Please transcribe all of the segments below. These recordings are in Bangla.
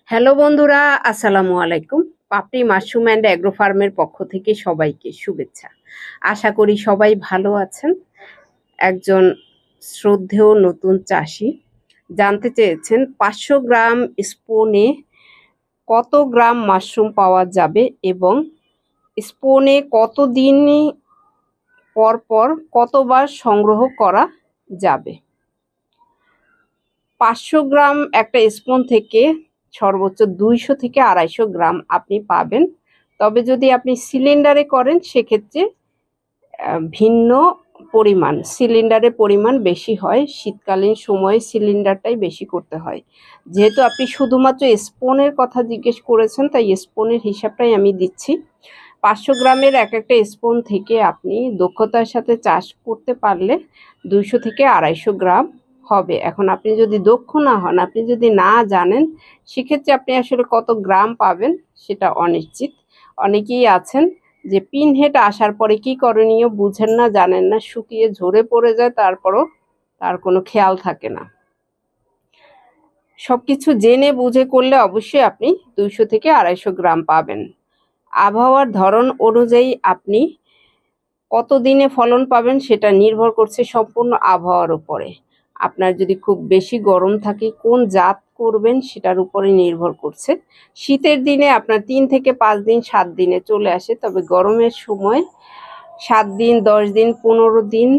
হ্যালো বন্ধুরা, আসসালামু আলাইকুম। পাপড়ি মাশরুম অ্যান্ড অ্যাগ্রো ফার্মের পক্ষ থেকে সবাইকে শুভেচ্ছা। আশা করি সবাই ভালো আছেন। একজন শ্রদ্ধেয় নতুন চাষি জানতে চেয়েছেন 500 গ্রাম স্পুনে কত গ্রাম মাশরুম পাওয়া যাবে এবং স্পুনে কতদিন পর পর কতবার সংগ্রহ করা যাবে। 500 গ্রাম একটা স্পুন থেকে সর্বোচ্চ 200 থেকে 250 গ্রাম আপনি পাবেন। তবে যদি আপনি সিলিন্ডারে করেন সেক্ষেত্রে ভিন্ন পরিমাণ, সিলিন্ডারের পরিমাণ বেশি হয়। শীতকালীন সময়ে সিলিন্ডারটাই বেশি করতে হয়। যেহেতু আপনি শুধুমাত্র স্পুনের কথা জিজ্ঞেস করেছেন, তাই স্পুনের হিসাবটাই আমি দিচ্ছি। 500 গ্রামের এক একটা স্পুন থেকে আপনি দক্ষতার সাথে চাষ করতে পারলে 200 থেকে 250 গ্রাম হবে। এখন আপনি যদি দক্ষ না হন, আপনি যদি না জানেন, সেক্ষেত্রে আপনি আসলে কত গ্রাম পাবেন সেটা অনিশ্চিত। অনেকেই আছেন যে পিন হেড আসার পরে কি করণীয় বুঝেন না, জানেন না, শুকিয়ে ঝরে পড়ে যায়, তারপরও তার কোনো খেয়াল থাকে না। সবকিছু জেনে বুঝে করলে অবশ্যই আপনি 200 থেকে 250 গ্রাম পাবেন। আবহাওয়ার ধরন অনুযায়ী আপনি কত দিনে ফলন পাবেন সেটা নির্ভর করছে সম্পূর্ণ আবহাওয়ার উপরে। আপনার যদি খুব বেশি গরম থাকে, কোন জাত করবেন সেটার উপরে নির্ভর করছে। শীতের দিনে আপনার 3 থেকে 5 দিন 7 দিনে চলে আসে, তবে গরমের সময় 7 দিন 10 দিন 15 দিন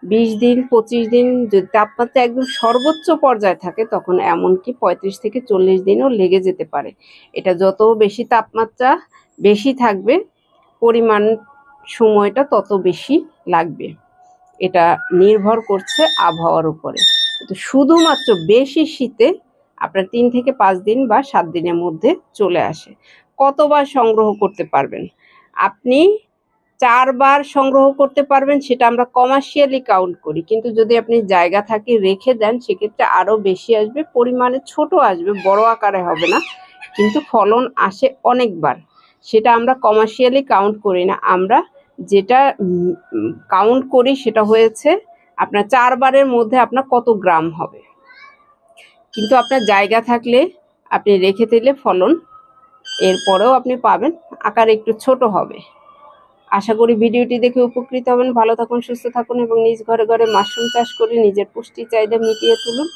20 দিন 25 দিন, যদি তাপমাত্রা একদম সর্বোচ্চ পর্যায়ে থাকে তখন এমনকি 35 থেকে 40 দিনও লেগে যেতে পারে। এটা যত বেশি তাপমাত্রা বেশি থাকবে, পরিমাণ সময়টা তত বেশি লাগবে। এটা নির্ভর করছে আবহাওয়ার উপরে। তো শুধুমাত্র বেশি শীতে আপনার 3 থেকে 5 দিন বা 7 দিনের মধ্যে চলে আসে। কতবার সংগ্রহ করতে পারবেন? আপনি 4 বার সংগ্রহ করতে পারবেন, সেটা আমরা কমার্শিয়ালি কাউন্ট করি। কিন্তু যদি আপনি জায়গা থাকে রেখে দেন সেক্ষেত্রে আরও বেশি আসবে, পরিমাণে ছোট আসবে, বড় আকারে হবে না, কিন্তু ফলন আসে অনেকবার। সেটা আমরা কমার্শিয়ালি কাউন্ট করি না। আমরা যেটা কাউন্ট করি সেটা হয়েছে আপনার 4 বারের মধ্যে আপনার কত গ্রাম হবে। কিন্তু আপনার জায়গা থাকলে আপনি রেখে দিলে ফলন এরপরেও আপনি পাবেন, আকার একটু ছোট হবে। আশা করি ভিডিওটি দেখে উপকৃত হবেন। ভালো থাকুন, সুস্থ থাকুন এবং নিজ ঘরে ঘরে মাশরুম চাষ করে নিজের পুষ্টি চাহিদা মিটিয়ে তুলুন।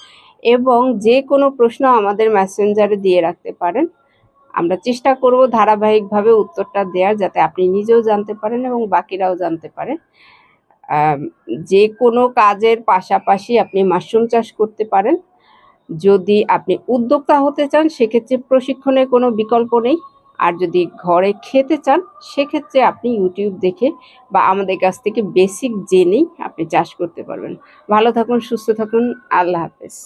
এবং যে কোনো প্রশ্ন আমাদের মেসেঞ্জারে দিয়ে রাখতে পারেন। আমরা চেষ্টা করব ধারাবাহিকভাবে উত্তরটা দেওয়ার, যাতে আপনি নিজেও জানতে পারেন এবং বাকিরাও জানতে পারে। যে কোনো কাজের পাশাপাশি আপনি মাশরুম চাষ করতে পারেন। যদি আপনি উদ্যোক্তা হতে চান সেক্ষেত্রে প্রশিক্ষণের কোনো বিকল্প নেই। আর যদি ঘরে খেতে চান সেক্ষেত্রে আপনি ইউটিউব দেখে বা আমাদের কাছ থেকে বেসিক জেনেই আপনি চাষ করতে পারবেন। ভালো থাকুন, সুস্থ থাকুন, আল্লাহ হাফেজ।